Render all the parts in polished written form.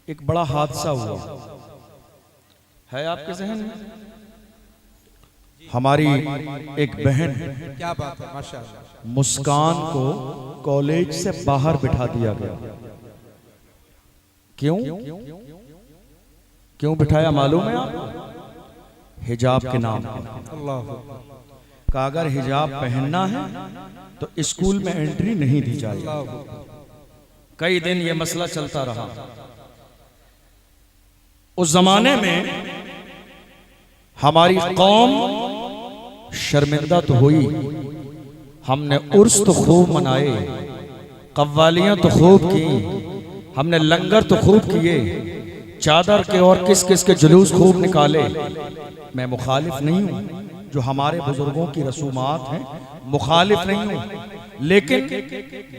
एक बड़ा हादसा हुआ है आपके जहन में। हमारी एक बहन, क्या बात है, माशाअल्लाह, मुस्कान को कॉलेज से बाहर बिठा दिया गया। क्यों क्यों बिठाया मालूम है आप? हिजाब के नाम पर। अल्लाह का अगर हिजाब पहनना है तो स्कूल में एंट्री नहीं दी जाएगी। कई दिन ये मसला चलता रहा। उस जमाने में हमारी कौम शर्मिंदा तो हुई, हमने उर्स तो खूब मनाए, कव्वालियां तो खूब की, हमने लंगर तो खूब किए, चादर के और किस किस के जुलूस खूब निकाले। मैं मुखालिफ नहीं हूं, जो हमारे बुजुर्गों की रसूमात हैं मुखालिफ नहीं हूं, लेकिन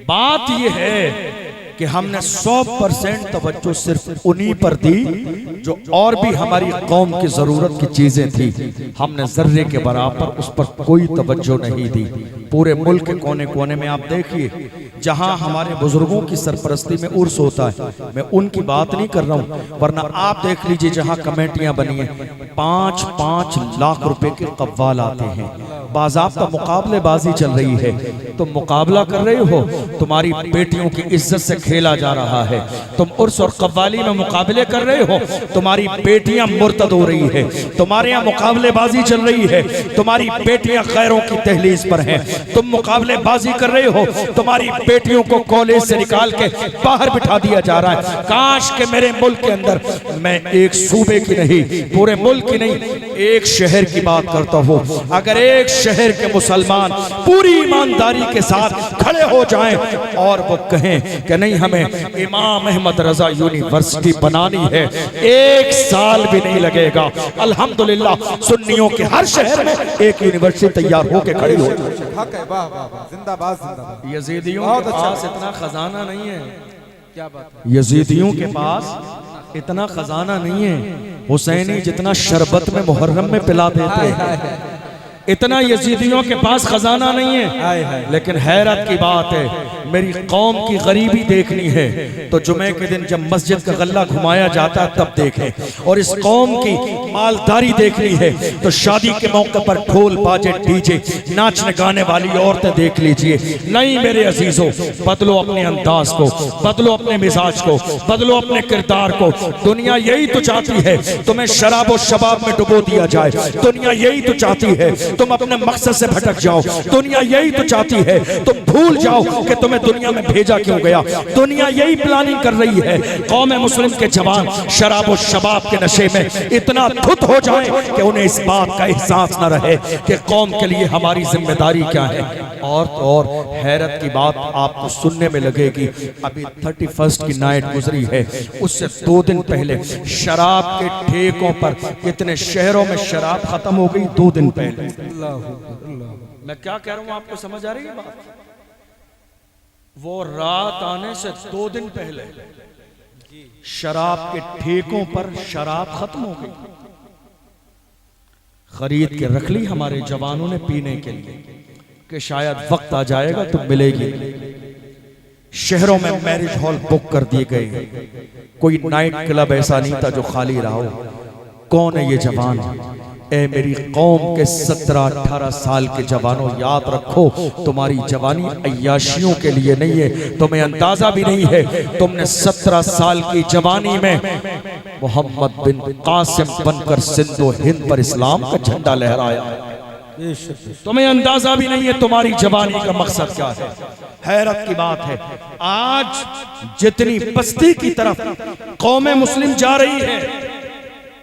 बात यह है कि हमने 100% तवज्जो सिर्फ उन्हीं पर दी जो और भी हमारी कौम की जरूरत की चीजें थी। हमने जर्रे के बराबर उस पर कोई तवज्जो नहीं दी। पूरे मुल्क के कोने कोने में आप देखिए, जहां हमारे बुजुर्गों की सरपरस्ती में उर्स होता है, मैं उनकी बात नहीं कर रहा हूं, वरना आप देख लीजिए जहां कमेटियां बनी हैं 5-5 लाख रुपए के कव्वाल आते हैं। बाज़ाब्ता मुकाबलेबाजी चल रही है, तुम मुकाबला कर रहे हो, तुम्हारी बेटियों की इज्जत से खेला जा रहा है। तुम उर्स और कव्वाली में मुकाबले कर रहे हो, तुम्हारी बेटियां मुर्तद हो रही है। तुम्हारे यहाँ मुकाबलेबाजी चल रही है, तुम्हारी बेटियां खैरों की तहलीज पर हैं। तुम मुकाबलेबाजी कर रहे हो, तुम्हारी बेटियों को कॉलेज से निकाल के बाहर बिठा दिया जा रहा है। काश के मेरे मुल्क के अंदर, मैं एक सूबे की नहीं, पूरे मुल्क की नहीं, एक शहर की बात करता हूँ, अगर एक शहर के मुसलमान पूरी ईमानदारी के साथ खड़े हो जाएं और वो कहें कि नहीं हमें इमाम अहमद रजा यूनिवर्सिटी बनानी है, 1 साल भी नहीं लगेगा। अल्हम्दुलिल्लाह सुन्नियों के हर शहर में एक यूनिवर्सिटी तैयार होकर खड़ी हो। जिंदाबाद जिंदाबाद। यजीदियों के पास इतना खजाना नहीं है, क्या बात है, यजीदियों के पास इतना खजाना नहीं है हुसैनी जितना शरबत में मुहर्रम में पिला देते हैं। इतना यजीदियों के पास खजाना नहीं है। लेकिन हैरत की बात है, मेरी कौम की गरीबी देखनी है तो जुमे के दिन जब मस्जिद का गल्ला घुमाया जाता है तब देखें, और इस कौम की मालदारी देखनी है तो शादी के मौके पर ढोल बाजे डीजे नाचने गाने वाली औरतें देख लीजिए। नहीं मेरे अजीजों, बदलो अपने अंदाज को, बदलो अपने मिजाज को, बदलो अपने किरदार को। दुनिया यही तो चाहती है तुम्हें शराब और शबाब में डुबो दिया जाए। दुनिया यही तो चाहती है तुम अपने मकसद से भटक जाओ। दुनिया यही तो चाहती है तुम भूल जाओ कि तुम्हें दुनिया में भेजा क्यों गया। दुनिया यही प्लानिंग कर रही है कौम मुस्लिम के जवान शराब और शबाब के नशे में इतना धुत हो जाएं कि उन्हें इस बात का एहसास न रहे कि कौम के लिए हमारी जिम्मेदारी क्या है। और तो और हैरत की बात आपको सुनने में लगेगी, अभी 31 की नाइट गुजरी है, उससे 2 दिन पहले शराब के ठेकों पर कितने शहरों में शराब खत्म हो गई 2 दिन पहले। मैं क्या कह रहा हूं आपको समझ आ रही है बात? वो रात आने से 2 दिन पहले शराब के ठेकों पर शराब खत्म हो गई, खरीद के रख ली हमारे जवानों ने पीने के लिए कि शायद वक्त आ जाएगा तो मिलेगी। शहरों में मैरिज हॉल बुक कर दिए गए, कोई नाइट क्लब ऐसा नहीं था जो खाली रहा हो। कौन है ये जवान? ए मेरी कौम के 17-18 साल के जवानों, याद रखो तुम्हारी जवानी अय्याशियों के लिए नहीं है, तुम्हें अंदाजा भी नहीं है। तुमने 17 साल की जवानी में मोहम्मद बिन कासिम बनकर सिंधु हिंद पर इस्लाम का झंडा लहराया। तुम्हें अंदाजा भी नहीं है तुम्हारी जवानी का मकसद क्या है। हैरत की बात है, आज जितनी बस्ती की तरफ कौम मुस्लिम जा रही है,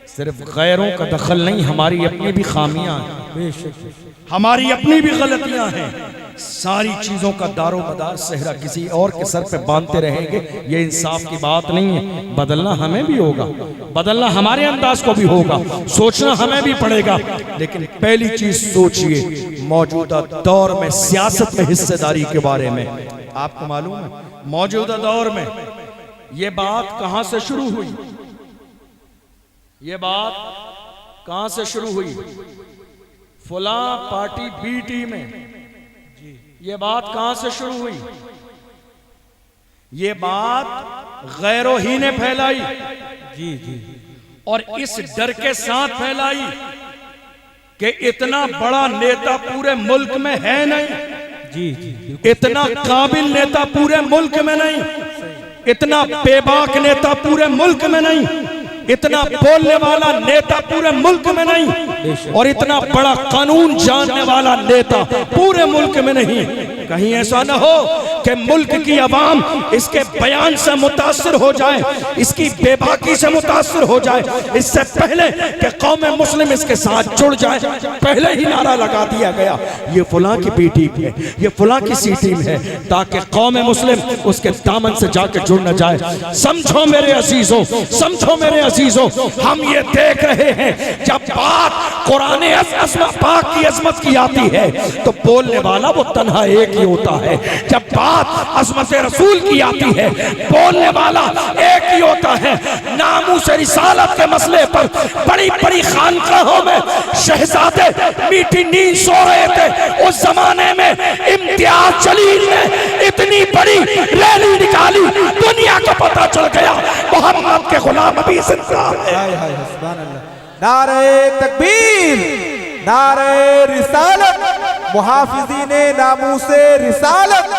सिर्फ गैरों का दखल नहीं, हमारी अपनी भी खामियां हैं, हमारी अपनी भी गलतियां हैं। सारी चीजों का दारोमदार सेहरा किसी और के सर पे बांधते रहेंगे, ये इंसाफ की बात नहीं है। बदलना हमें भी होगा, बदलना हमारे अंदाज को भी होगा, सोचना हमें भी पड़ेगा। लेकिन पहली चीज सोचिए, मौजूदा दौर में सियासत में हिस्सेदारी के बारे में आपको मालूम है मौजूदा दौर में ये बात कहां से शुरू हुई? ये बात कहां से शुरू हुई? फुला पार्टी बी टी में। ये बात कहां से शुरू हुई? ये बात गैरों ही ने फैलाई जी जी और इस डर के साथ फैलाई कि इतना बड़ा नेता पूरे मुल्क में है नहीं, जी जी इतना काबिल नेता पूरे मुल्क में नहीं, इतना बेबाक नेता पूरे मुल्क में नहीं, इतना बोलने वाला नेता पूरे मुल्क में नहीं, और इतना बड़ा कानून जानने वाला नेता पूरे मुल्क में नहीं। कहीं ऐसा न हो कि मुल्क की आवाम इसके बयान से मुतासिर हो जाए, इसकी बेबाकी से मुतासिर हो जाए, इससे पहले कि कौम मुस्लिम इसके साथ जुड़ जाए, पहले ही नारा लगा दिया गया ये फलां की बी टीम है, ये फलां की सी टीम है, ताकि कौम मुस्लिम उसके दामन से जाकर जुड़ न जाए। समझो मेरे अजीजों, समझो मेरे अजीजों, हम ये देख रहे हैं जब बात कुरान पाक की अजमत की आती है तो बोलने वाला वो तन्हा एक ही होता है। जब बात अजमत रसूल की आती है बोलने वाला एक ही होता है। नामूस रिसालत के मसले पर बड़ी बड़ी खानकाहों में शहजादे मीठी नींद सो रहे थे। उस जमाने में इम्तियाज जलील ने इतनी बड़ी रैली निकाली, दुनिया को पता चल गया मोहम्मद के गुलाम अभी जिंदा है। सुभान अल्लाह। नारे तकबीर, नारे रिसालत, मुहाफिज़ीने नामूसे रिसालत,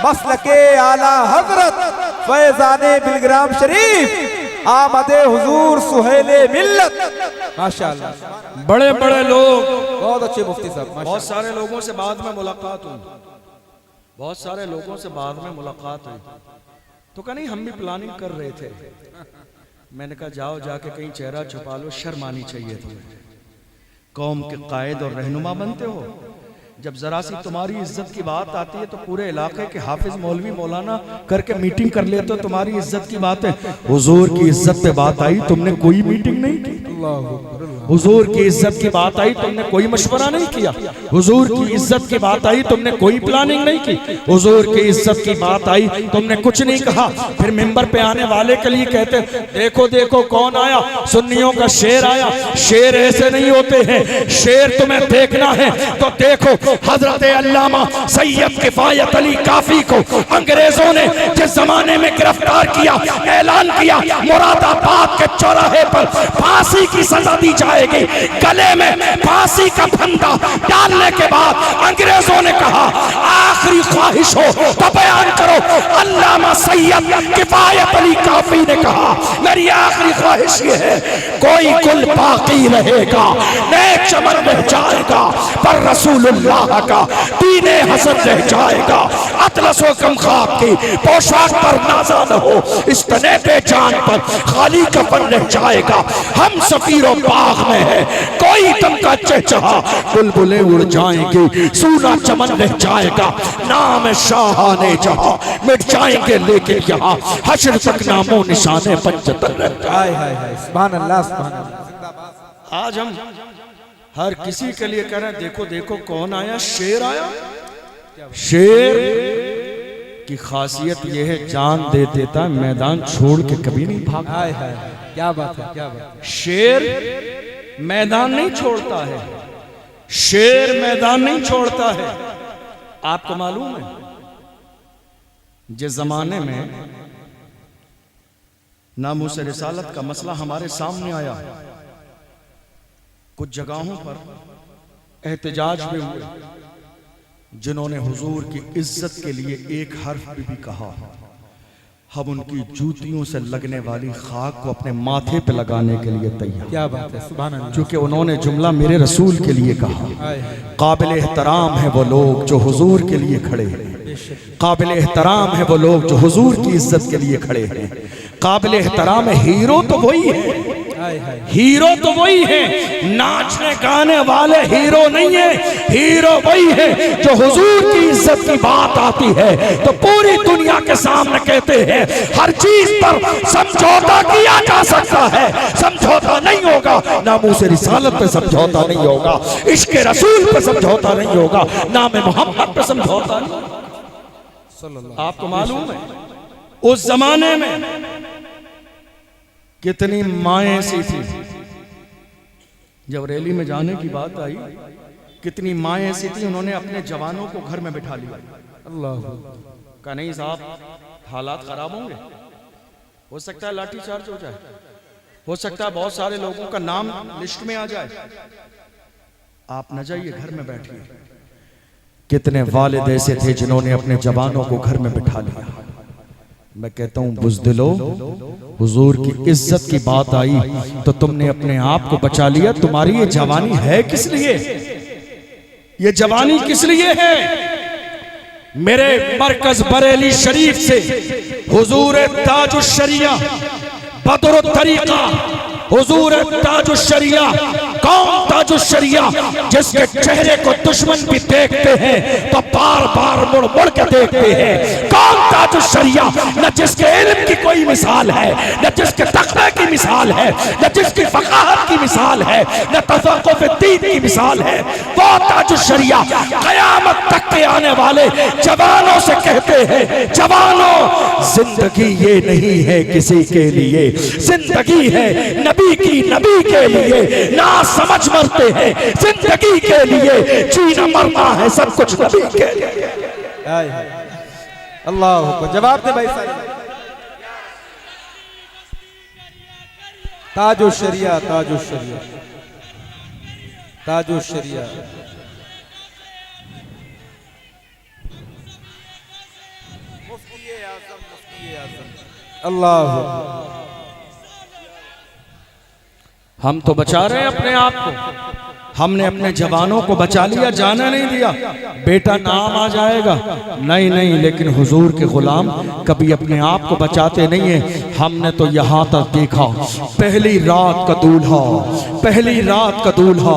मसलके आला हजरत फैज़ाने बिलग्राम शरीफ, आमदे हुजूर सुहेले मिल्लत। माशाअल्लाह, बड़े बड़े लोग, बहुत अच्छे मुफ्ती साहब, बहुत सारे लोगों से बाद में मुलाकात हुई, बहुत सारे लोगों से बाद में मुलाकात हुई, तो कहा नहीं हम भी प्लानिंग कर रहे थे। मैंने कहा जाओ जाके कहीं चेहरा छुपा लो, शर्म आनी चाहिए तुम्हें। कौम के कायद और रहनुमा बनते हो, जब जरा सी तुम्हारी इज्जत की बात आती है तो पूरे इलाके के हाफिज मौलवी मौलाना करके मीटिंग कर लेते हो, तुम्हारी इज्जत की बात है। हुजूर की इज्जत पे बात आई, तुमने कोई मीटिंग नहीं की। हुजूर की इज्जत की बात आई, तुमने कोई मशवरा नहीं किया। हुजूर की इज्जत की बात आई, तुमने कोई प्लानिंग नहीं की। हुजूर की इज्जत की बात आई, तुमने कुछ नहीं कहा। फिर मिंबर पे आने वाले के लिए कहते देखो देखो कौन आया, सुन्नियों का शेर आया। शेर ऐसे नहीं होते हैं, शेर तुम्हें देखना है तो देखो हजरत अल्लामा सैयद किफायत अली काफी को अंग्रेजों ने जिस जमाने में गिरफ्तार किया, ऐलान किया मुरादाबाद के चौराहे पर फांसी की सजा दी जाएगी। गले में फांसी का फंदा डालने के बाद अंग्रेजों ने कहा आखिरी ख्वाहिश हो तो बयान करो। अल्लामा सैयद किफायत अली काफी ने कहा मेरी आखिरी ख्वाहिश ये है कोई कुल बाकी रहेगा, नेक चमन रह जाएगा, पर रसूलुल्लाह का दीने हसन रह जाएगा। अतलसो कम खाब की पोशाक पर नाजा न हो, इस तने पे जान पर खाली कफन रह जाएगा। हम सफीरों बाग में है, कोई दम का चहचहा, बुलबुलें उड़ जाएंगी, सूना चमन रह जाएगा। नाम शाहाने जहां मिट जाएंगे, लेकिन यहाँ हश्र तक नामो निशाने पंचतन रह जाएंगे। सुभान अल्लाह, सुभान अल्लाह। आज हम हर किसी के लिए कह रहे हैं देखो देखो कौन आया, शेर आया। शेर की खासियत यह है जान दे देता है, मैदान छोड़ के कभी नहीं भागता। हाय हाय, क्या बात है, क्या बात है। शेर मैदान नहीं छोड़ता है, शेर मैदान नहीं छोड़ता है। आपको मालूम है जिस जमाने में नामूस रिसालत का मसला हमारे सामने आया, कुछ जगहों पर एहतजाज भी हुए, जिन्होंने हुजूर की इज्जत के लिए एक हर्फ भी कहा, हम उनकी जूतियों से लगने वाली खाक को अपने माथे पे लगाने के लिए तैयार। क्या बात है, सुभान अल्लाह। क्योंकि उन्होंने जुमला मेरे रसूल के लिए कहा। काबिल एहतराम है वो लोग जो हुजूर के लिए खड़े हैं, काबिल एहतराम है वो लोग जो हुजूर की इज्जत के लिए खड़े हैं। काबिल एहतराम है, हीरो तो वही है, हीरो तो वही है, नाचने गाने वाले हीरो नहीं है। हीरो वही है जो हुजूर की इज्जत की बात आती है तो पूरी दुनिया के सामने कहते हैं हर चीज पर समझौता किया जा सकता है, समझौता नहीं होगा। नामूस रिसालत पे समझौता नहीं होगा, इश्क रसूल पे समझौता नहीं होगा, नाम मोहम्मद पे समझौता नहीं। आपको मालूम है उस जमाने में कितनी माएं ऐसी थी, जब रैली में जाने की बात आई कितनी माएं ऐसी थी, उन्होंने अपने जवानों को घर में बिठा लिया। अल्लाह का नहीं साहब हालात खराब होंगे, हो सकता है लाठी चार्ज हो जाए, हो सकता है बहुत सारे लोगों का नाम लिस्ट में आ जाए। आप न जाइए, घर में बैठिए। कितने वालिद ऐसे थे जिन्होंने अपने जवानों को घर में बिठा लिया। मैं कहता हूं बुज़दिलो, हुजूर की इज्जत की बात आई तो तुमने अपने आप को बचा लिया। तुम्हारी ये जवानी है किस लिए? ये जवानी किस लिए है? मेरे मरकज बरेली शरीफ से हुजूर ताजुश शरिया बदरुत तरीका, हुजूर ताजुश शरिया, कौन ताजुश शरिया जिसके चेहरे को दुश्मन भी देखते हैं तो बार बार मुड़ मुड़ के देखते हैं। कौन ताजुश शरिया, न जिसके इल्म की कोई मिसाल है, न जिसके तक़वा की मिसाल है, न जिसकी फ़क़ाहत की मिसाल है, न तफ़क़्क़ुफ़ दीन की मिसाल है, वो ताजुश शरिया क़यामत तक के आने वाले जवानों से कहते हैं, जवानों जिंदगी ये नहीं है किसी के लिए, जिंदगी है नबी की, नबी के लिए। ना समझ मरते हैं, जिंदगी के लिए जीना मरना है सब कुछ नबी के लिए। अल्लाह को जवाब दे भाई साहब। ताजो शरिया, ताजो शरिया, ताजो शरिया। अल्लाह, हम तो बचा रहे हैं अपने आप को, हमने अपने जवानों को बचा लिया, जाना नहीं दिया। बेटा नाम आ जाएगा, नहीं नहीं, लेकिन हुजूर के गुलाम कभी अपने आप को बचाते नहीं है। हमने तो यहाँ तक देखा, पहली रात का दूल्हा, पहली रात का दूल्हा,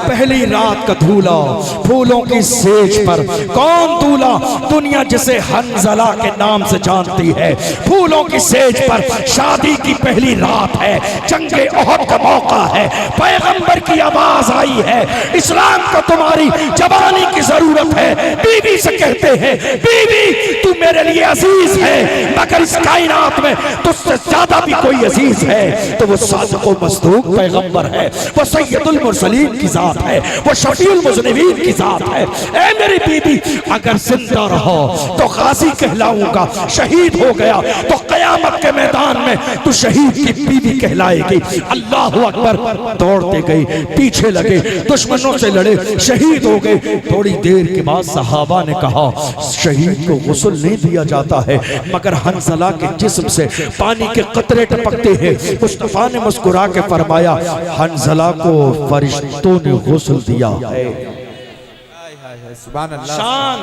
पहली रात का दूल्हा, फूलों की सेज पर। कौन दूल्हा? दुनिया जिसे हंजला के नाम से जानती है। फूलों की सेज पर शादी की पहली रात है, जंगे ओहद का मौका है, पैगंबर की आवाज आई है, इस्लाम को तुम्हारी जवानी की जरूरत है। बीवी से कहते हैं, बीवी तू मेरे लिए अजीज है, मगर इस कायनात में तुझसे ज्यादा भी कोई अजीज है तो वो सादिक़ व मस्दूक पैगंबर है, वो सैयदुल मुरसलीन की जात है, वो शफीउल मुज़निबीन की जात है। ऐ मेरी बीवी, अगर जिंदा रहो तो गाजी कहलाऊंगा, शहीद हो गया तो कयामत के मैदान में तू शहीद की बीवी कहलाएगी। अल्लाह अकबर। दौड़ते गए, पीछे लगे, दुश्मनों से लड़े, शहीद हो गए। थोड़ी देर के बाद सहाबा ने कहा, शहीद को गुस्ल नहीं दिया जाता है, मगर हंसला के जिस्म से पानी के कतरे टपकते हैं। मुस्तफा ने मुस्कुरा के फरमाया, हंसला को फरिश्तों ने गुस्ल दिया है। सुभान अल्लाह। शान,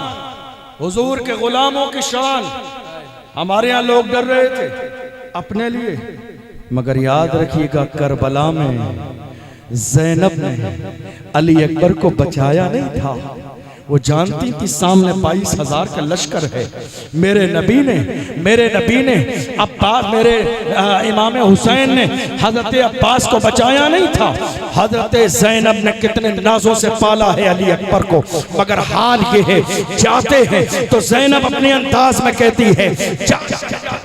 हुजूर के गुलामों की शान। हमारे यहाँ लोग डर रहे थे अपने लिए, मगर याद रखिएगा करबला में ज़ैनब ने अली अकबर को बचाया नहीं था। वो जानती थी सामने 22,000 का लश्कर है। मेरे नबी ने अब्बास, मेरे इमाम हुसैन ने हजरत अब्बास को बचाया नहीं था। हजरत ज़ैनब ने कितने नाजों से पाला है अली अकबर को, मगर हाल ये है, जाते हैं तो ज़ैनब अपने अंदाज में कहती है, जा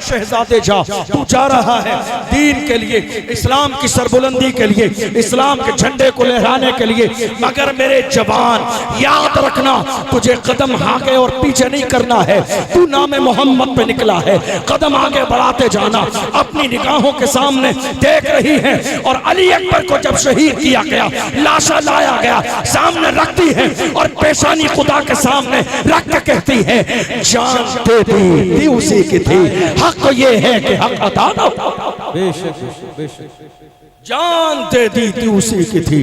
शहजादे जा, तू जा रहा है दीन के लिए, इस्लाम की सरबुलंदी के लिए, इस्लाम के झंडे को लहराने के लिए, मगर मेरे जवान याद रखना, तुझे कदम आगे और पीछे नहीं करना है। तू नाम मोहम्मद पे निकला है, कदम आगे बढ़ाते जाना। अपनी निगाहों के सामने देख रही है, और अली अकबर को जब शहीद किया गया, लाशा लाया गया, सामने रखती है और पेशानी खुदा के सामने रख के कहती है, जानते थी उसी की थी, हक ये है कि हक अदा न हो। बेशक बेशक, जानते थी उसी की थी,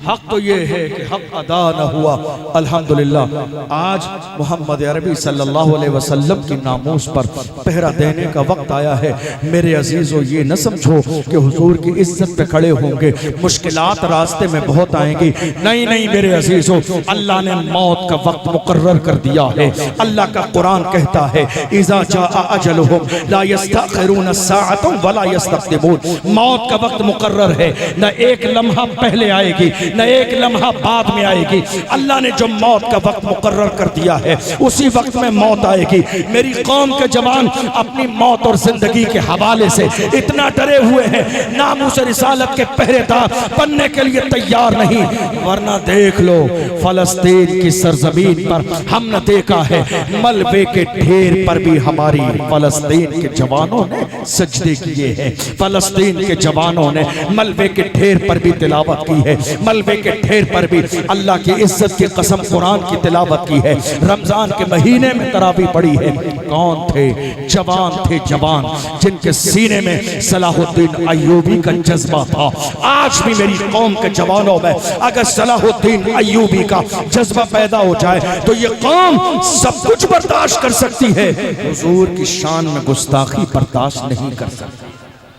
हक तो ये है कि हक अदा न हुआ। अल्हम्दुलिल्लाह आज मोहम्मद अरबी सल्लल्लाहु अलैहि वसल्लम की नामूस पर पहरा देने का वक्त आया है। मेरे अजीजों, ये न समझो कि हुजूर की इज्जत पे खड़े होंगे, मुश्किलात रास्ते में बहुत आएंगी। नहीं नहीं मेरे अजीजों, अल्लाह ने मौत का वक्त मुकर्रर कर दिया है। अल्लाह का कुरान कहता है, इज़ा जाअ अजलुहुम ला यस्तअखिरून अस्साअतन वला यस्तक़दिमून। मौत का वक्त मुकर्रर है, न एक लम्हा पहले आएगी, न एक लम्हा बाद में आएगी। अल्लाह ने जो मौत का वक्त मुकर्रर कर दिया है, उसी वक्त में मौत आएगी। मेरी कौम के जवान अपनी मौत और जिंदगी के हवाले से इतना डरे हुए हैं, नामूस रिसालत के पहरेदार बनने के लिए तैयार नहीं। वरना देख लो फलस्तीन की सरजमीन पर हमने देखा है मलबे के ढेर पर भी हमारी फलस्तीन के जवानों ने सजदे किए हैं। फलस्तीन के जवानों ने मलबे के ढेर पर भी तिलावत की है, मलबे के ढेर पर भी अल्लाह की इज्जत की कसम कुरान की तिलावत की है। रमजान के महीने में तरावी पड़ी है। कौन थे? जवान थे, जवान जिनके सीने में सलाहुद्दीन अय्यूबी का जज्बा था। आज भी मेरी कौम के जवानों में अगर सलाहुद्दीन अय्यूबी का जज्बा पैदा हो जाए तो ये कौम सब कुछ बर्दाश्त कर सकती है, हुजूर की शान में गुस्ताखी बर्दाश्त नहीं कर सकती।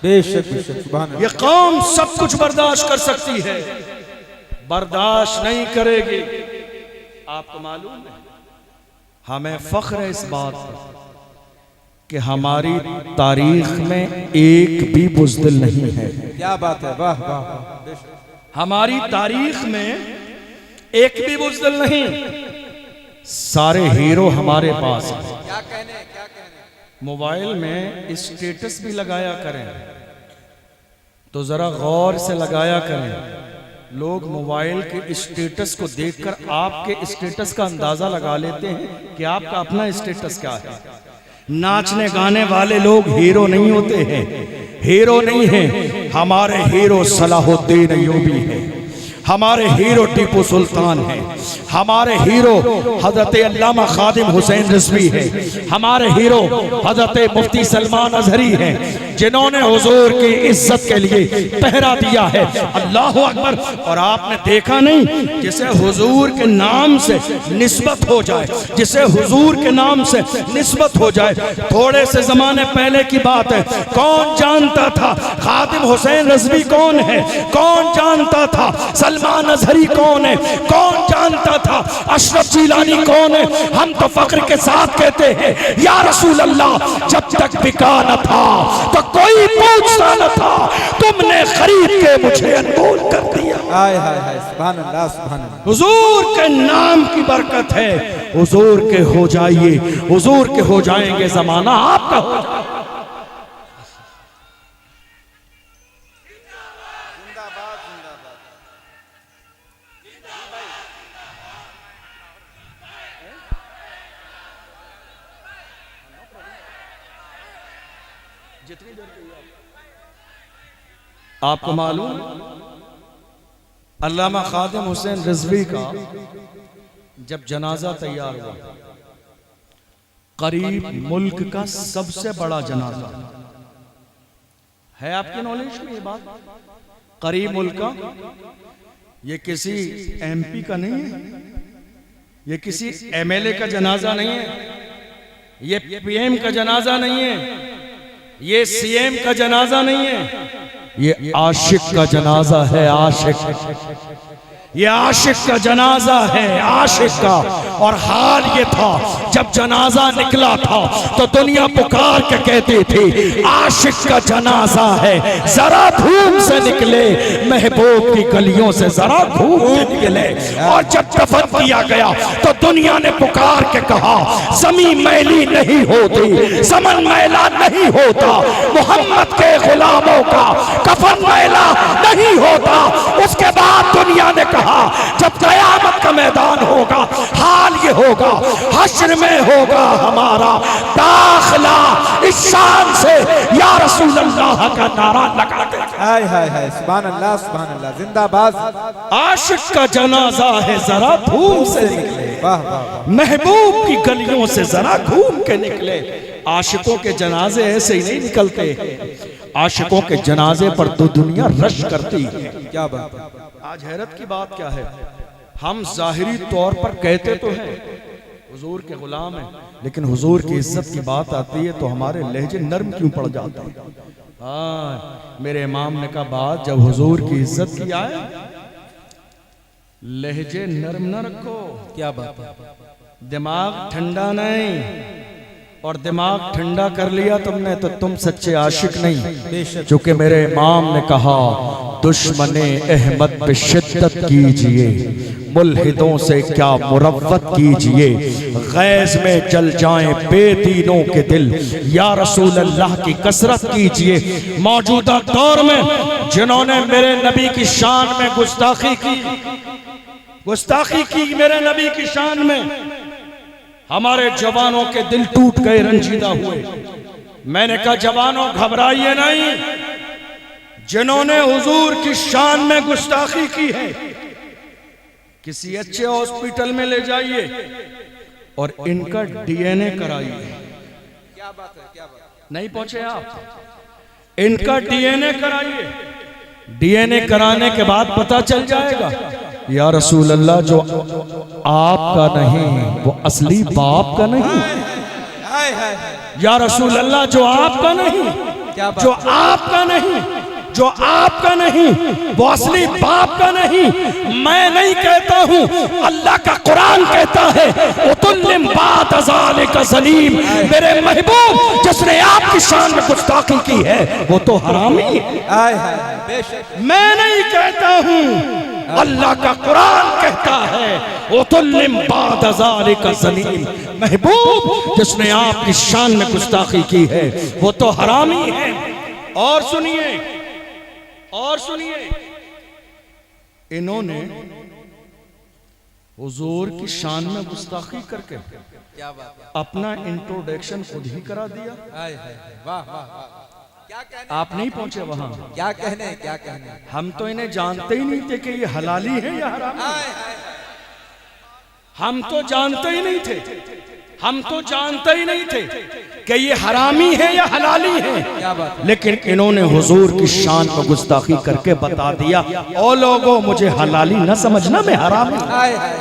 बेशक बेशक सुभान अल्लाह। ये कौम सब कुछ बर्दाश्त कर सकती है, बर्दाश्त नहीं करेगी। आपको मालूम है, हमें फख्र है इस बात पर कि हमारी तारीख में एक भी बुज़दिल नहीं है। क्या बात है, वाह वाह वाह। हमारी तारीख में एक भी बुज़दिल नहीं, सारे हीरो हमारे पास हैं। क्या कहने, क्या कहने। मोबाइल में स्टेटस भी लगाया करें तो जरा गौर से लगाया करें। लोग मोबाइल के स्टेटस को देखकर आपके स्टेटस का अंदाजा लगा लेते हैं कि आपका अपना स्टेटस क्या है। नाचने गाने वाले लोग हीरो नहीं होते हैं, हीरो नहीं हैं। हमारे हीरो सलाहुद्दीन अय्यूबी हैं, हमारे हीरो टीपू सुल्तान हैं, हमारे हीरो हजरत अल्लामा खादिम हुसैन रिजवी है, हमारे हीरो हजरत मुफ्ती सलमान अजहरी हैं, जिन्होंने हुजूर की इज्जत के लिए पहरा दिया है। अल्लाह अकबर। और आपने देखा नहीं, जिसे हुजूर के नाम से निस्बत हो जाए, जिसे हुजूर के नाम से निस्बत हो जाए। थोड़े से जमाने पहले की बात है, कौन जानता था खादिम हुसैन रिजवी कौन है? कौन जानता था सलमान अजहरी कौन है? कौन जानता था अशरफ जिलानी कौन है? हम तो फख्र के साथ कहते हैं या रसूल अल्लाह, जब तक बिका न था तो कोई पूछता न था, तुमने खरीद के मुझे अनमोल कर दिया। हाय हाय हाय, सुभान अल्लाह सुभान अल्लाह। हुजूर के नाम की बरकत है, हुजूर के हो जाइए, हुजूर के हो जाएंगे, जमाना आपका हो जाएगा। आपको मालूम अल्लामा खादिम हुसैन रिजवी का जब जनाजा तैयार हुआ, करीब मुल्क का सबसे बड़ा जनाजा है। आपके नॉलेज में ये बात? करीब मुल्क का, ये किसी एमपी का नहीं है, ये किसी एमएलए का जनाजा नहीं है, ये पीएम का जनाजा नहीं है, ये सीएम का जनाजा नहीं है, ये आशिक का जनाजा है। आशिक, ये आशिक का जनाजा है, आशिक का। और हाल ये था, जब जनाजा निकला था तो दुनिया पुकार के कहती थी आशिक का जनाजा है, जरा धूम से निकले, महबूब की गलियों से जरा घूम के निकले। और जब दफन किया गया तो दुनिया ने पुकार के कहा ज़मीन मैली नहीं होती, समन मैला नहीं होता, मोहम्मद के गुलामों का कफन मैला नहीं होता। उसके बाद दुनिया ने कहा जब कयामत का मैदान होगा, हाल ये होगा, हश्र में होगा हमारा दाखिला, इस शान से या रसूल अल्लाह का नारा लगा दे। हाय हाय हाय, सुभान अल्लाह सुभान अल्लाह, जिंदाबाद। आशिक का जनाजा है, जरा धूम से निकले, वाह वाह। महबूब की गलियों से जरा घूम के निकले। आशिकों के जनाजे ऐसे ही नहीं निकलते, आशिकों के जनाजे पर तो दुनिया रश करती है। क्या बात है। आज हैरत की बात क्या है, हम जाहिरी तौर पर कहते तो हैं हुजूर के गुलाम हैं, लेकिन हुजूर की इज्जत की बात आती है तो हमारे लहजे नर्म क्यों पड़ जाते हैं? हाँ, मेरे इमाम ने कहा बात जब हुजूर की इज्जत की आए, लहजे नर्म न रखो। क्या बात है। दिमाग ठंडा नहीं, और दिमाग ठंडा कर लिया तुमने तो तुम सच्चे आशिक नहीं। चूंकि मेरे इमाम ने कहा दुश्मने अहमद पे शिद्दत कीजिए, मुल्हिदों से क्या मुरव्वत कीजिए, गैज़ में जल जाएं बेदीनों के दिल, या रसूल अल्लाह की कसरत कीजिए। मौजूदा दौर में जिन्होंने मेरे नबी की शान में गुस्ताखी की मेरे नबी की शान में, हमारे जवानों के दिल टूट गए, रंजीदा हुए। मैंने कहा जवानों घबराइए नहीं, जिन्होंने हुजूर की शान में गुस्ताखी की है किसी अच्छे हॉस्पिटल में ले जाइए और इनका डीएनए कराइए। क्या बात है, क्या बात। नहीं पहुंचे आप? इनका डीएनए कराइए। डीएनए कराने के बाद पता चल जाएगा या रसूल अल्लाह जो आपका नहीं वो असली बाप का नहीं, हाय हाय। या रसूल अल्लाह जो आपका नहीं, क्या बात। जो आपका नहीं, जो आपका नहीं वो असली बाप का नहीं। मैं नहीं कहता हूं, अल्लाह का कुरान कहता है उतुल्लिम बाद ज़ालिका ज़लीम। मेरे महबूब जिसने आपकी शान में गुस्ताखी की है वो तो हरामी है। हाय हाय, बेशक। मैं नहीं कहता हूं, अल्लाह का कुरान कहता है उतुल्लिम बाद ज़ालिका ज़लीम। महबूब जिसने आपकी शान में गुस्ताखी की है वो तो हरामी है। और सुनिए, इन्होंने हुजूर की शान में गुस्ताखी करके क्या बात है। अपना इंट्रोडक्शन खुद ही करा दिया। हाय हाय, वाह वाह वाह। क्या कहने, आप नहीं पहुंचे वहां। क्या कहने, क्या कहने। हम तो इन्हें जानते ही नहीं थे कि ये हलाली है या हरामी। हाय हाय, हम तो जानते ही नहीं थे, हम तो जानते ही नहीं थे कि ये हरामी है या हलाली है। क्या बात है। लेकिन इन्होंने हुजूर की शान में गुस्ताखी करके बता दिया, ओ लोगों मुझे हलाली न समझना, मैं हरामी। हाय हाय,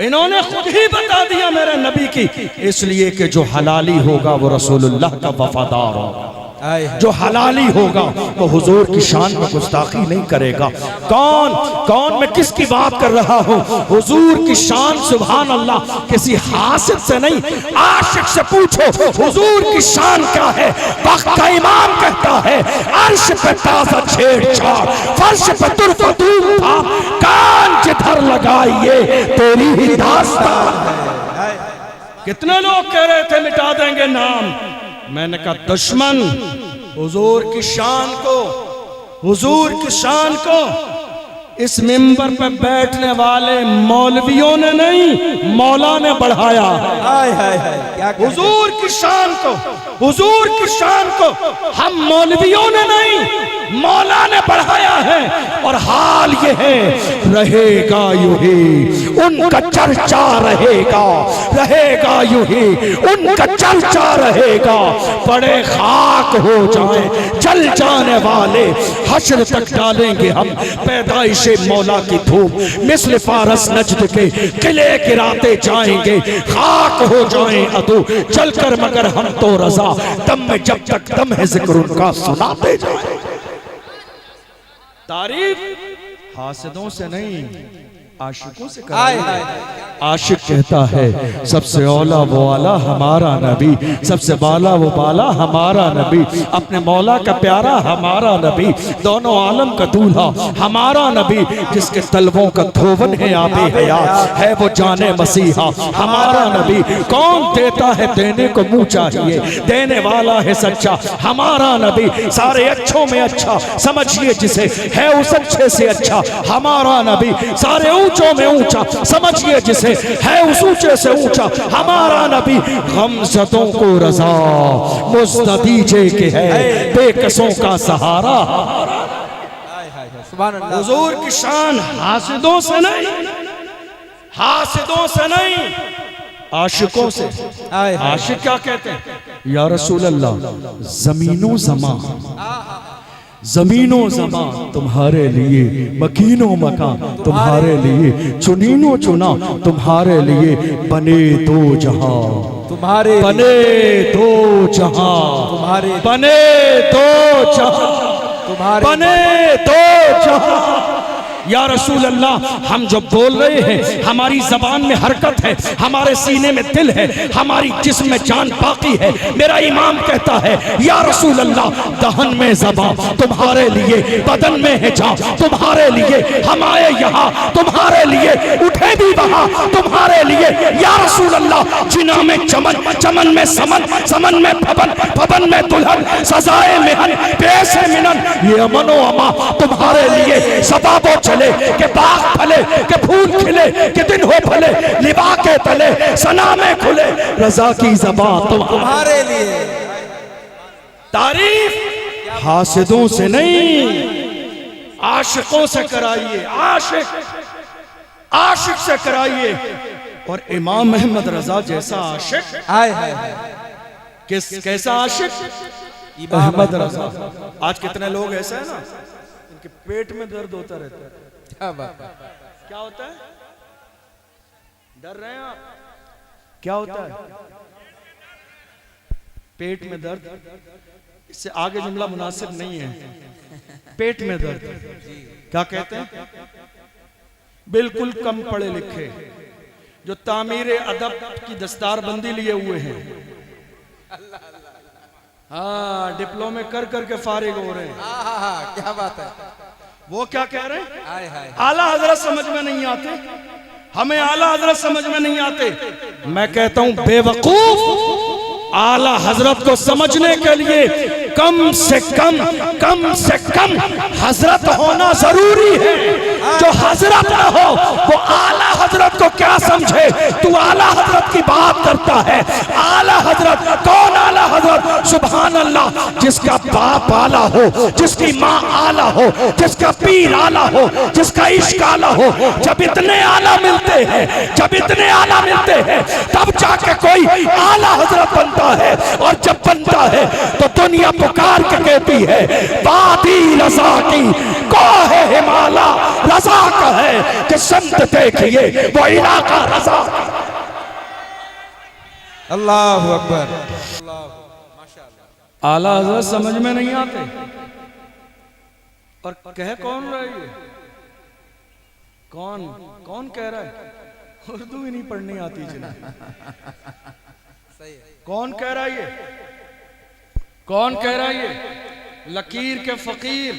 इन्होंने खुद ही बता दिया मेरे नबी की, इसलिए कि जो हलाली होगा वो रसूलुल्लाह का वफादार होगा, हाय हाय। जो हलाली होगा वो हुजूर की शान में गुस्ताखी नहीं करेगा। कौन मैं किसकी बात कर रहा हूँ? हुजूर की शान सुभान अल्लाह किसी हासिद से नहीं, आशिक से पूछो हुजूर की शान क्या है। वक्त का इमाम कहता है अर्श पे ताज़ा छेड़छाड़, फर्श पे तुर्फ धूम-धाम, कान जिधर लगाइए तेरी ही दास्तान। कितने लोग कह रहे थे मिटा देंगे नाम, मैंने कहा दुश्मन हुजूर की शान को, हुजूर की शान को इस मिंबर पे बैठने वाले मौलवियों ने नहीं, मौला ने बढ़ाया। हाय हाय हाय, क्या कहने। हुजूर की शान को, हुजूर की शान को हम मौलवियों ने नहीं, मौला ने बढ़ाया है। और हाल ये है रहेगा यूं ही उनका चर्चा रहेगा, रहेगा यूं ही उनका चर्चा रहेगा। बड़े खाक हो जाए जल जाने वाले, हश्र तक डालेंगे हम पैदाइश मौला की धूप, मिस्ल फारस नजद के किले गिराते जाएंगे, खाक हो जाएं अदू चलकर मगर हम तो रजा, दम में जब तक दम है जिक्र उनका सुनाते जाएं। तारीफ हासिदों से नहीं आशिकों से कराइए। आशिक कहता है सबसे औला वो आला हमारा नबी, सबसे बाला वो बाला हमारा नबी, अपने मौला का प्यारा हमारा नबी, दोनों आलम का दूल्हा हमारा नबी, जिसके तलवों का धोवन है आबे हयात, है वो जाने मसीहा हमारा नबी। कौन देता है देने को मुंह चाहिए, देने वाला है सच्चा हमारा नबी। सारे अच्छों में अच्छा समझिए जिसे, है उस अच्छे से अच्छा हमारा नबी। सारे ऊंचों में ऊंचा समझिए जिसे, है उस ऊंचे से ऊंचा हमारा नबी। गमज़दों को रजा मुस्तदीजे के है बेकसों का सहारा। हुजूर की शान हासिदों से नहीं, हासिदों से नहीं आशिकों से। आशिक क्या कहते हैं? या रसूल अल्लाह जमीनों ज़मा, जमीनों ज़मा तुम्हारे लिए, मकीनों मकान तुम्हारे लिए, चुनीनो चुना तुम्हारे लिए, बने दो जहां तुम्हारे, बने दो जहां तुम्हारे, बने दो जहां तुम्हारे, बने दो जहां या रसूल अल्लाह, हम जो बोल रहे हैं हमारी जबान में हरकत है, हमारे सीने में दिल है, हमारी जिस्म में जान बाकी है। मेरा इमाम कहता है या रसूल अल्लाह, दहन में ज़बान तुम्हारे लिए, बदन में है जान तुम्हारे लिए, हम आए यहाँ तुम्हारे लिए, उठे भी वहाँ तुम्हारे लिए। या रसूल अल्लाह, जिना में चमन, चमन में समन, समन में भवन, भवन में दुल्हन, सजाए मेहन, पैसे मिनन, ये अमनो अमा तुम्हारे लिए। सबाबो चले के बाग फले, के फूल खिले, के दिन हो भले, लिबा के तले सना में खुले, रजा की ज़बान तुम्हारे लिए। तारीफ हासिदों से नहीं, आशिकों से कराइए, आशिक आशिक से कराइए। और इमाम अहमद रजा जैसा आशिक, हाय हाय हाय, कैसा आशिक? अहमद रजा। आज कितने लोग ऐसे हैं ना, इनके पेट में दर्द होता रहता है। क्या बात है। क्या होता है? डर रहे हैं आप? क्या होता है? पेट में दर्द। इससे आगे जुमला मुनासिब नहीं है। पेट में दर्द क्या कहते हैं? बिल्कुल कम पढ़े लिखे जो तामीर अदब की दस्तारबंदी लिए हुए हैं, हाँ, डिप्लोमे कर करके फारिग हो रहे हैं। क्या बात है। वो क्या कह रहे हैं? हाय हाय, आला हजरत समझ में नहीं आते, हमें आला हजरत समझ में नहीं आते। मैं कहता हूं बेवकूफ, आला हजरत को समझने के लिए कम से कम हजरत होना जरूरी है। जो हजरत ना हो वो आला हजरत को क्या समझे? तू आला हजरत की बात करता है। आला हजरत कौन? आला हजरत सुभान अल्लाह, जिसका बाप आला हो, जिसकी माँ आला हो, जिसका पीर आला हो, जिसका इश्क आला हो। जब इतने आला मिलते हैं, जब इतने आला मिलते हैं, तब जाके कोई आला हजरत बनता है। और जब बनता है तो दुनिया पुकार के कहती है वादी रजा की को है हिमाला, रजा का है कि संत देखिए वो इलाका रजा। अल्लाह अकबर। आला हजरत समझ में नहीं आते और कह कौन रहा है? कौन कौन कह रहा है? उर्दू ही नहीं पढ़नी आती जिन्हें। कौन कह रहा है ये? कौन कह रहा है ये? लकीर के फकीर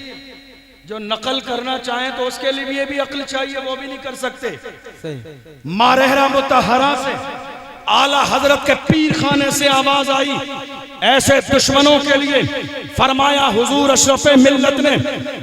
जो नकल करना चाहें तो उसके लिए भी ये भी अक्ल चाहिए, वो भी नहीं कर सकते। मारहरा मुतहरा से आला हजरत के पीर खाने से आवाज आई ऐसे दुश्मनों के लिए। फरमाया हुजूर अशरफ मिल्लत ने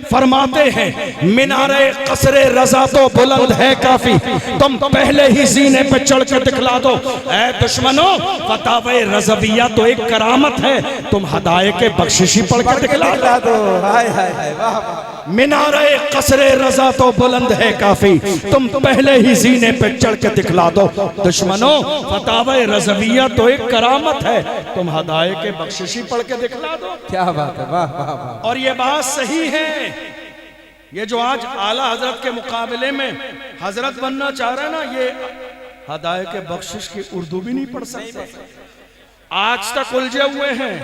फरमाते हैं मीनारे कसरे रजा तो बुलंद है काफी, तुम पहले ही सीने पे चढ़ के दिखला दो। ऐ दुश्मनों, फतावे रज़विया तो एक करामत है, तुम हदाये के बख्शिशी पढ़ के दिखला दो। हाय हाय हाय, वाह वाह। मीनारे कसरे रजा तो बुलंद है काफी, तुम पहले ही सीने पे चढ़ के दिखला दो। दुश्मनों, फतावे रज़विया तो एक करामत है, तुम हदाये के बख्शिशी पढ़ के दिखला दो। क्या बात है, वाह वाह वाह। और ये बात सही है। ये जो आज आला हजरत के मुकाबले में हजरत बनना चाह रहा है ना, ये हदाये के बख्शिश की उर्दू भी नहीं पढ़ सकते। आज तक उलझे हुए हैं,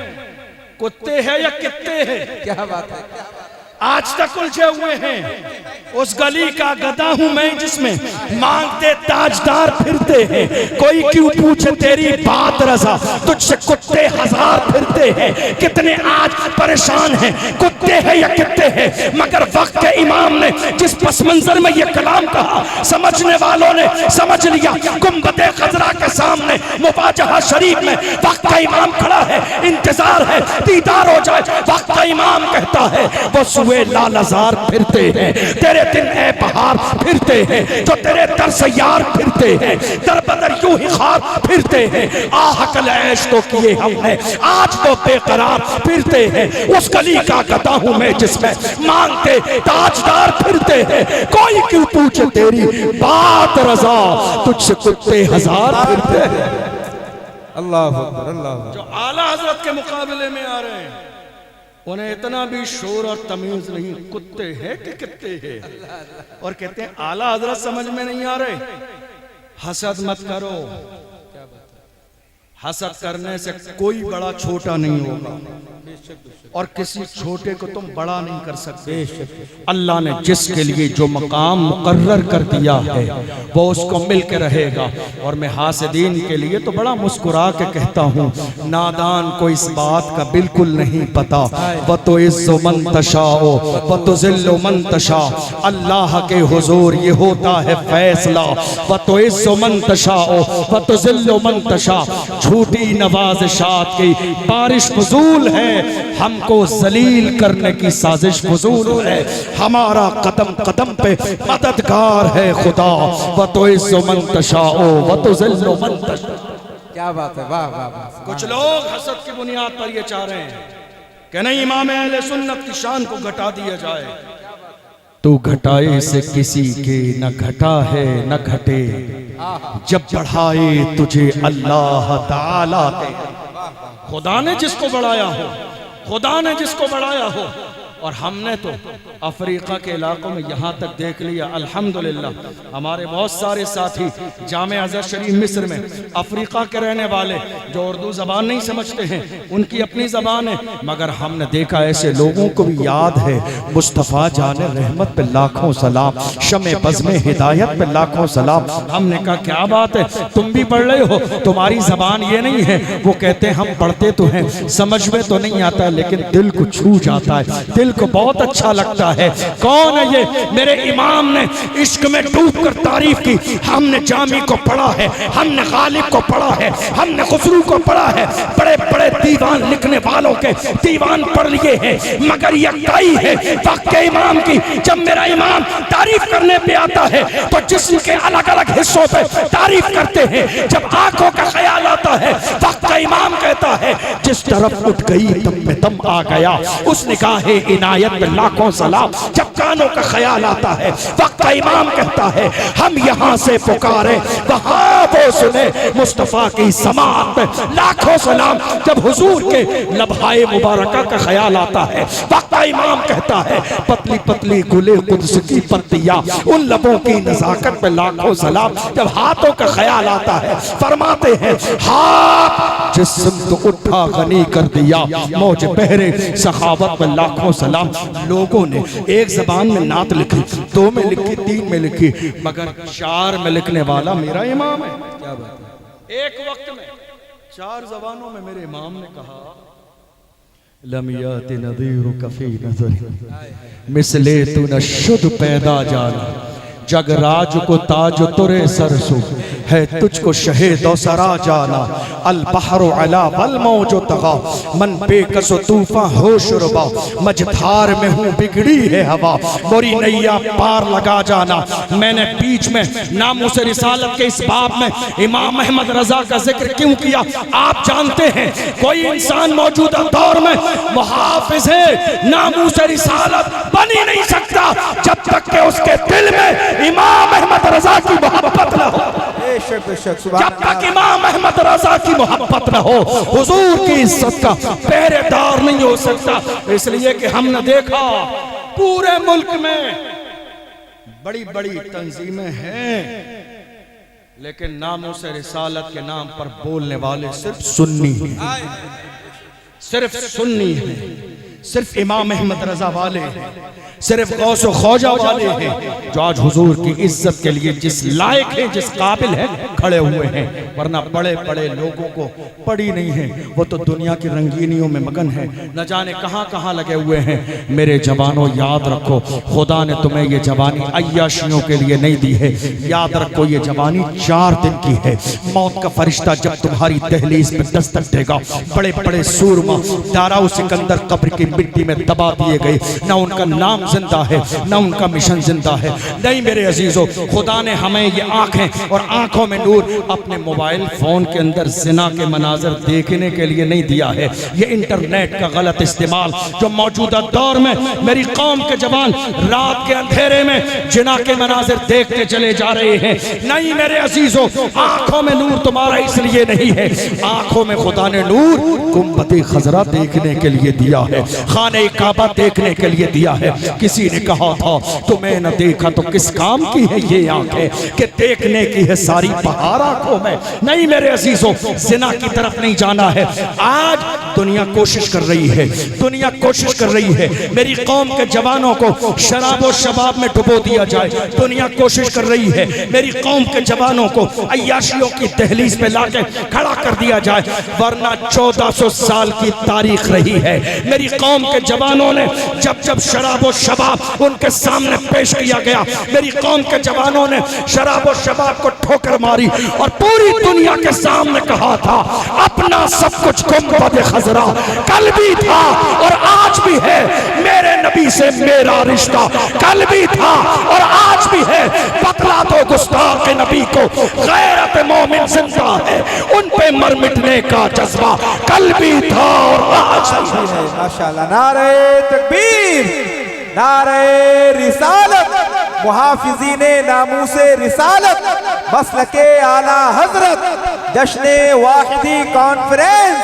कुत्ते हैं या कित्ते हैं। क्या बात है। आज तक उलझे हुए हैं। उस गली का गधा हूं मैं जिसमें मांगते ताजदार फिरते हैं। कोई क्यों पूछे तेरी बात रजा, तुझसे कुत्ते हजार फिरते हैं। कितने आज परेशान हैं, कुत्ते हैं या कित्ते हैं। मगर वक्त के इमाम ने जिस पस मंजर में ये कलाम कहा, समझने वालों ने समझ लिया। गुंबदे खजरा के सामने मुबाजहा शरीफ में वक्त का इमाम खड़ा है, इंतजार है दीदार हो जाए। वक्त का इमाम कहता है वो सुए लालजार फिरते हैं, तेरे दिन ए बहार फिरते हैं, जो तेरे दर से यार फिरते हैं, दर बदर यूं ही खार फिरते हैं। आहकल ऐश तो किए हमने, आज तो बेकरार फिरते हैं। उस गली का गधा हूं मैं जिसमें मांगते ताजदार फिरते हैं। कोई क्यों पूछे तेरी बात रजा, तुझसे कुत्ते हजार फिरते हैं। अल्लाह अकबर, अल्लाह। जो आला हजरत के मुकाबले में आ रहे हैं उन्हें इतना भी शोर और तमीज नहीं, कुत्ते हैं कि कित्ते हैं। और कहते हैं आला हजरत समझ में नहीं आ रहे। हसद मत करो, हसद करने से कोई बड़ा छोटा नहीं होगा और किसी छोटे को तुम बड़ा नहीं कर सकते। अल्लाह ने जिसके लिए जो मकाम मुकर्रर कर दिया है वो उसको मिल के रहेगा। और मैं हासिदीन के लिए तो बड़ा मुस्कुरा के कहता हूँ, नादान को इस बात का बिल्कुल नहीं पता। व तो इज़्ज़ु मन तशाओ व तो ज़िल्लु मन तशा, अल्लाह के हुजूर ये होता है फैसला। व तो इज़्ज़ु मन तशाओ व तो ज़िल्लु मन तशा, झूठी नवाज़िशात की बारिश फजूल है, हमको जलील करने की साजिश फजूल है, हमारा कदम कदम पे मददगार है खुदा। व तो इज़्ज़ु मन तशाओ व तो ज़िल्लु मन तशा। क्या बात है, वाह वाह वाह। कुछ लोग हसद की बुनियाद पर ये चाह रहे हैं कि नहीं इमाम अहले सुन्नत की शान को घटा दिया जाए। तू घटाए से किसी के न घटा है न घटे, जब बढ़ाए तुझे अल्लाह ताला के। खुदा ने जिसको बढ़ाया हो, खुदा ने जिसको बढ़ाया हो। और हमने तो अफ्रीका के इलाकों में यहाँ तक देख लिया, अल्हम्दुलिल्लाह हमारे बहुत सारे साथी जामे अज़हर शरीफ मिस्र में अफ्रीका के रहने वाले जो उर्दू ज़बान नहीं समझते हैं, उनकी अपनी ज़बान है, मगर हमने देखा ऐसे लोगों को भी याद है मुस्तफ़ा जाने रहमत पे लाखों सलाम, शमे बज़्मे हिदायत पे लाखों सलाम। हमने कहा क्या बात है, तुम भी पढ़ रहे हो, तुम्हारी ज़बान ये नहीं है। वो कहते हैं हम पढ़ते तो हैं, समझ में तो नहीं आता लेकिन दिल को छू जाता है, दिल को बहुत अच्छा लगता है। कौन है ये? मेरे इमाम ने इश्क में डूब कर तारीफ की। हमने जामी को पढ़ा है, हमने गालिब को पढ़ा है, हमने खुसरू को पढ़ा है, बड़े बड़े दीवान लिखने वालों के दीवान पढ़ लिए हैं, मगर यकाई है वक्त के इमाम की। जब मेरा इमाम तारीफ करने पे आता है तो जिस्म के अलग अलग हिस्सों पे तारीफ करते हैं। जब आंखों का ख्याल आता है वक्त का इमाम कहता है जिस तरफ उठ गई दम में दम आ गया, उस निगाहे इनायत में लाखों सलाम। जब कानों का ख्याल आता है वक्त का इमाम कहता है हम यहाँ से पुकारे वहाँ वो सुने, मुस्तफ़ा की समात में लाखों सलाम। जब हुजूर के लम्हाए मुबारका का ख्याल आता है वक्त का इमाम कहता है पतली पतली गुले कुद्स की पत्तियां, उन लबों की नज़ाकत में लाखों सलाम। जब हाथों का ख्याल आता है फरमाते हैं हाथ जिस्म तो उठा गनी कर दिया, मौज बहरे सखावत में लाखों सलाम। लोगों ने एक जबान में नात लिखी, दो में लिखी, तीन में लिखी, मगर चार में लिखने वाला मेरा इमाम है। क्या बात है? एक वक्त में चार जबानों में मेरे इमाम ने कहा लम याति नज़ीरु कफ़ी नज़री मिसले तू न शुद्ध पैदा जाना, जग राज को ताज तुरे सरसो है तुझको शहे दौसरा जाना। अल बहरो अला वल मौजो तगा मन बेकस तूफान हो शुरबा, मझधार में हूँ बिगड़ी है हवा, मोरी नैया पार लगा जाना। मैंने बीच में नामूस रिसालत के इस बाब में इमाम अहमद रजा का जिक्र क्यों किया? आप जानते हैं कोई इंसान मौजूदा दौर में मुहाफिज है नामूस रिसालत बन ही नहीं सकता जब तक के उसके दिल में इमाम अहमद रजा की मोहब्बत न हो। जब तक इमाम अहमद रजा की मोहब्बत न हो हुजूर की इज्जत का पहरेदार नहीं हो सकता। इसलिए कि हमने देखा पूरे मुल्क में बड़ी बड़ी तंजीमें हैं, लेकिन नामूस रिसालत के नाम पर बोलने वाले सिर्फ सुन्नी हैं, सिर्फ सुन्नी हैं, सिर्फ इमाम अहमद रजा वाले हैं, सिर्फ गौस ख्वाजा वाले हैं जो आज हुजूर की इज्जत के लिए जिस लायक है, जिस काबिल है, खड़े हुए हैं। वरना बड़े बड़े लोगों को पड़ी नहीं है, वो तो दुनिया की रंगीनियों में मगन है, न जाने कहाँ कहाँ लगे हुए हैं। मेरे जवानों याद रखो, खुदा ने तुम्हें ये जवानी अय्याशियों के लिए नहीं दी है। याद रखो ये जवानी 4 दिन की है। मौत का फरिश्ता जब तुम्हारी दहलीज पे दस्तक देगा, बड़े बड़े सूरमा दाराउ सिकंदर कब्र की मिट्टी में दबा दिए गए, न उनका नाम जिंदा है न उनका मिशन जिंदा है। नहीं मेरे अजीजों, खुदा ने हमें ये आंखें और आंखों में नूर अपने मोबाइल फोन के अंदर जिना के मनाजर देखने के लिए नहीं दिया है। ये इंटरनेट का गलत इस्तेमाल जो मौजूदा दौर में मेरी कौम के जवान रात के अंधेरे में जिना के मनाजर देखते चले जा रहे हैं। नहीं मेरे अजीजों, आंखों में नूर तुम्हारा इसलिए नहीं है, आंखों में खुदा ने नूर गुंबद खजरा देखने के लिए दिया है। खाने काबा देखने के लिए दिया है। किसी ने कहा था तुम्हें न देखा तो किस काम की है ये आंखें कि देखने की है सारी बहार आंखों में। नहीं मेरे अजीजों, जिना की तरफ नहीं जाना है। आज दुनिया कोशिश कर रही है, दुनिया कोशिश कर रही है मेरी कौम के जवानों को शराब और शबाब में डुबो दिया जाए। दुनिया कोशिश कर रही है मेरी कौम के जवानों को अय्याशियों की दहलीज पे लाके खड़ा कर दिया जाए, वरना 1400 साल की तारीख रही है। मेरी कौम के जवानों ने जब जब शराब और शबाब उनके सामने पेश किया गया, मेरी कौम के जवानों ने शराब और शबाब को ठोकर मारी और पूरी दुनिया के सामने कहा था अपना सब कुछ गुंबद खजरा कल भी था और आज भी है, मेरे नबी से मेरा रिश्ता कल भी था और आज भी है। बतला दो गुस्ताख के नबी को गैरत मोमिन जिंदा है, उन पे मर मिटने का जज्बा कल भी था और आज भी है। माशाअल्लाह। नारे तकबीर, नारे रिसालत, मुहाफिजीने नामूसे रिसालत, मसलके आला हजरत, जश्ने वाहिदी कॉन्फ्रेंस,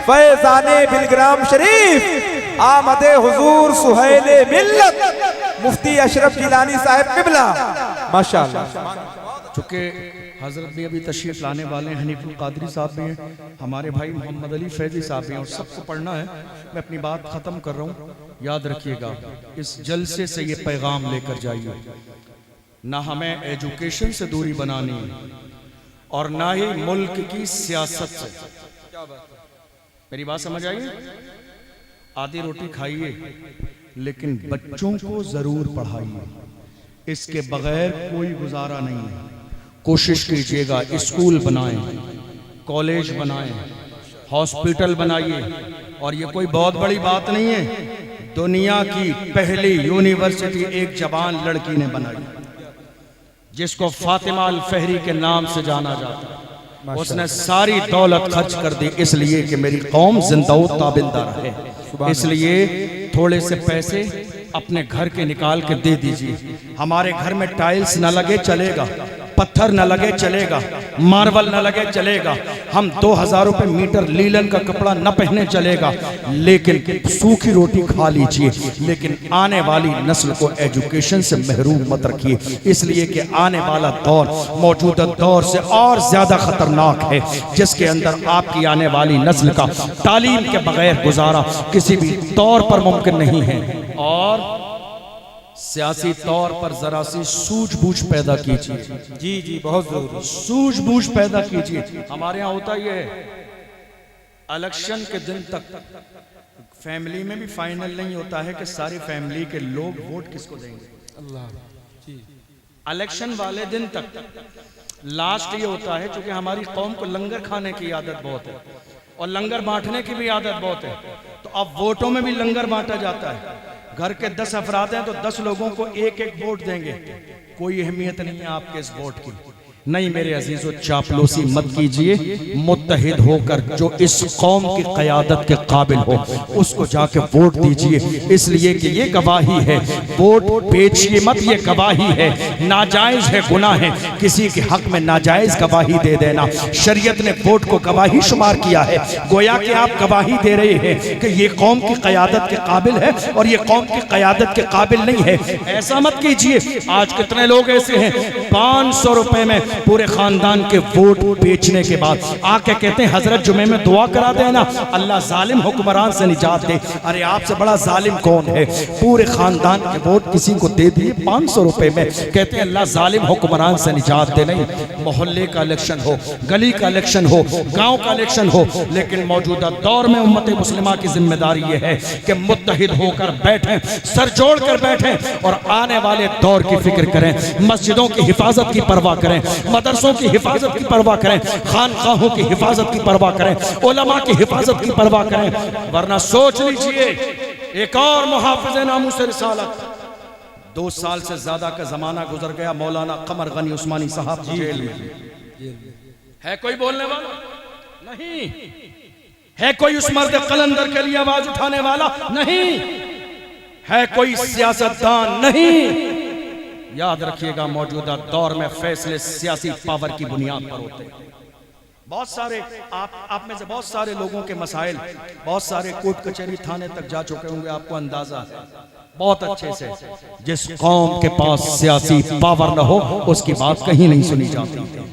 फैजाने बिलग्राम शरीफ, आमदे हुजूर सुहैले मिल्लत, मुफ्ती अशरफ जिलानी साहब किबला। माशाअल्लाह। चूँकि हजरत भी अभी तशरीफ लाने वाले हैं, हनीफुल कादरी साहब भी हैं, हमारे भाई मोहम्मद अली फैजी साहब भी हैं और सबको पढ़ना है। मैं अपनी बात ख़त्म कर रहा हूँ, याद रखिएगा इस जलसे से ये पैगाम लेकर जाइए, ना हमें एजुकेशन से दूरी बनानी है और ना ही मुल्क की सियासत से। मेरी बात समझ आई? आधी रोटी खाइए लेकिन बच्चों को जरूर पढ़ाइए, इसके बगैर कोई गुजारा नहीं है। कोशिश कीजिएगा स्कूल बनाएं, कॉलेज बनाएं, हॉस्पिटल बनाइए। और ये कोई बहुत बड़ी बात नहीं है, दुनिया की पहली यूनिवर्सिटी एक जवान लड़की ने बनाई जिसको फातिमा अल फहरी के नाम से जाना जाता है। उसने सारी दौलत खर्च कर दी इसलिए कि मेरी कौम जिंदा ताबिंदा रहे। इसलिए थोड़े से पैसे अपने घर के निकाल के दे दीजिए। हमारे घर में टाइल्स न लगे चलेगा, पत्थर न लगे चलेगा, मार्बल न लगे चलेगा, हम 2000 रुपए मीटर लीलन का कपड़ा न पहने चलेगा, लेकिन सूखी रोटी खा लीजिए। लेकिन आने वाली नस्ल को एजुकेशन से महरूम मत रखिए, इसलिए कि आने वाला दौर मौजूदा दौर से और ज्यादा खतरनाक है, जिसके अंदर आपकी आने वाली नस्ल का तालीम के बगैर गुजारा किसी भी तौर पर मुमकिन नहीं है। और सियासी तौर पर जरा सी सूझबूझ पैदा कीजिए। जी जी, बहुत जरूरी। सूझबूझ पैदा कीजिए। हमारे यहाँ होता ही है, इलेक्शन के दिन तक फैमिली में भी फाइनल नहीं होता है कि सारी फैमिली के लोग वोट किसको देंगे। अल्लाह जी। इलेक्शन वाले दिन तक लास्ट ये होता है, क्योंकि हमारी कौम को लंगर खाने की आदत बहुत है और लंगर बांटने की भी आदत बहुत है, तो अब वोटों में भी लंगर बांटा जाता है। घर के 10 अफराद हैं तो 10 लोगों को एक एक वोट देंगे। कोई अहमियत नहीं है आपके इस वोट की। नहीं मेरे अजीजों, चापलूसी मत कीजिए, मुत्तहिद होकर जो इस कौम की क़यादत के काबिल हो उसको जाके वोट दीजिए, इसलिए कि ये गवाही है। वोट बेचिए मत, ये गवाही है। नाजायज है, गुनाह है किसी के हक में नाजायज गवाही दे देना। शरीयत ने वोट को गवाही शुमार किया है, गोया कि आप गवाही दे रहे हैं कि ये कौम की क़यादत के काबिल है और ये कौम की क़यादत के काबिल नहीं है। ऐसा मत कीजिए। आज कितने लोग ऐसे हैं 500 रुपए में पूरे खानदान के वोट बेचने के बाद आके कहते हैं हजरत जुमे में दुआ करा देना, अल्लाह जालिम हुक्मरान से निजात दे। अरे आपसे बड़ा जालिम कौन है? पूरे खानदान के वोट किसी को दे दिए 500 रुपए में, कहते हैं अल्लाह जालिम हुक्मरान से निजात दे। नहीं, मोहल्ले का इलेक्शन हो, गली का इलेक्शन हो, गांव का इलेक्शन हो, लेकिन मौजूदा दौर में उम्मत मुस्लिमा की जिम्मेदारी यह है कि मुत्तहिद होकर बैठें, सर जोड़ कर बैठें और आने वाले दौर की फिक्र करें। मस्जिदों की हिफाजत की परवाह करें, मदरसों की हिफाजत की परवाह करें, खानकाहों की हिफाजत की परवाह करें, उलमा की हिफाजत की परवाह करें। वरना सोच लीजिए एक और मुहाफिज़े नामूस रिसालत 2 साल से ज्यादा का जमाना गुजर गया, मौलाना कमर गनी उस्मानी साहब जेल में है। कोई बोलने वाला नहीं है, कोई उस मर्द कलंदर के लिए आवाज उठाने वाला नहीं है, कोई सियासतदान नहीं। याद रखिएगा, मौजूदा दौर में फैसले सियासी पावर की बुनियाद पर होते हैं। बहुत सारे आप में से बहुत सारे लोगों के मसाइल, बहुत सारे कोर्ट कचहरी थाने तक जा चुके होंगे, आपको अंदाजा है बहुत अच्छे से। जिस कौम के पास सियासी पावर न हो उसकी बात कहीं नहीं सुनी जाती।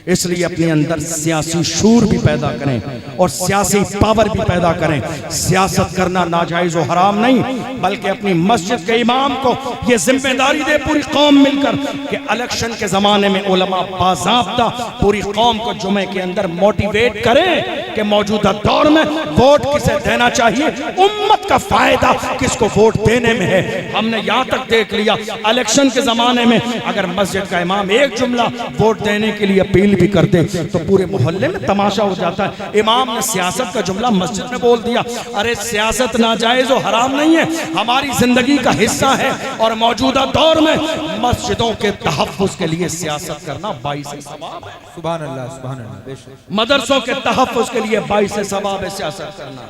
इसलिए अपने अंदर सियासी शूर भी पैदा करें और सियासी पावर भी पैदा करें। सियासत करना नाजायज और हराम नहीं, बल्कि अपनी मस्जिद के इमाम को ये जिम्मेदारी दे पूरी कौम मिलकर कि इलेक्शन के ज़माने में उलमा बाज़ाब्ता पूरी कौम को जुमे के अंदर मोटिवेट करें कि मौजूदा दौर में वोट किसे देना चाहिए, उम्मत का फायदा किसको वोट देने में है। हमने यहाँ तक देख लिया इलेक्शन के ज़माने में अगर मस्जिद का इमाम एक जुमला वोट देने के लिए अपील भी कर दे तो पूरे मोहल्ले में तमाशा हो जाता है। इमाम ने सियासत का जुमला मस्जिद में बोल दिया। अरे सियासत नाजायज और हराम नहीं है, हमारी जिंदगी का हिस्सा है और मौजूदा दौर में मस्जिदों के तहफ़्फ़ुज़ के लिए सियासत करना बाइस सवाब है। सुभान अल्लाह, सुभान अल्लाह, बेशक। मदरसों के तहफ़्फ़ुज़ के लिए बाइस सवाब है सियासत करना।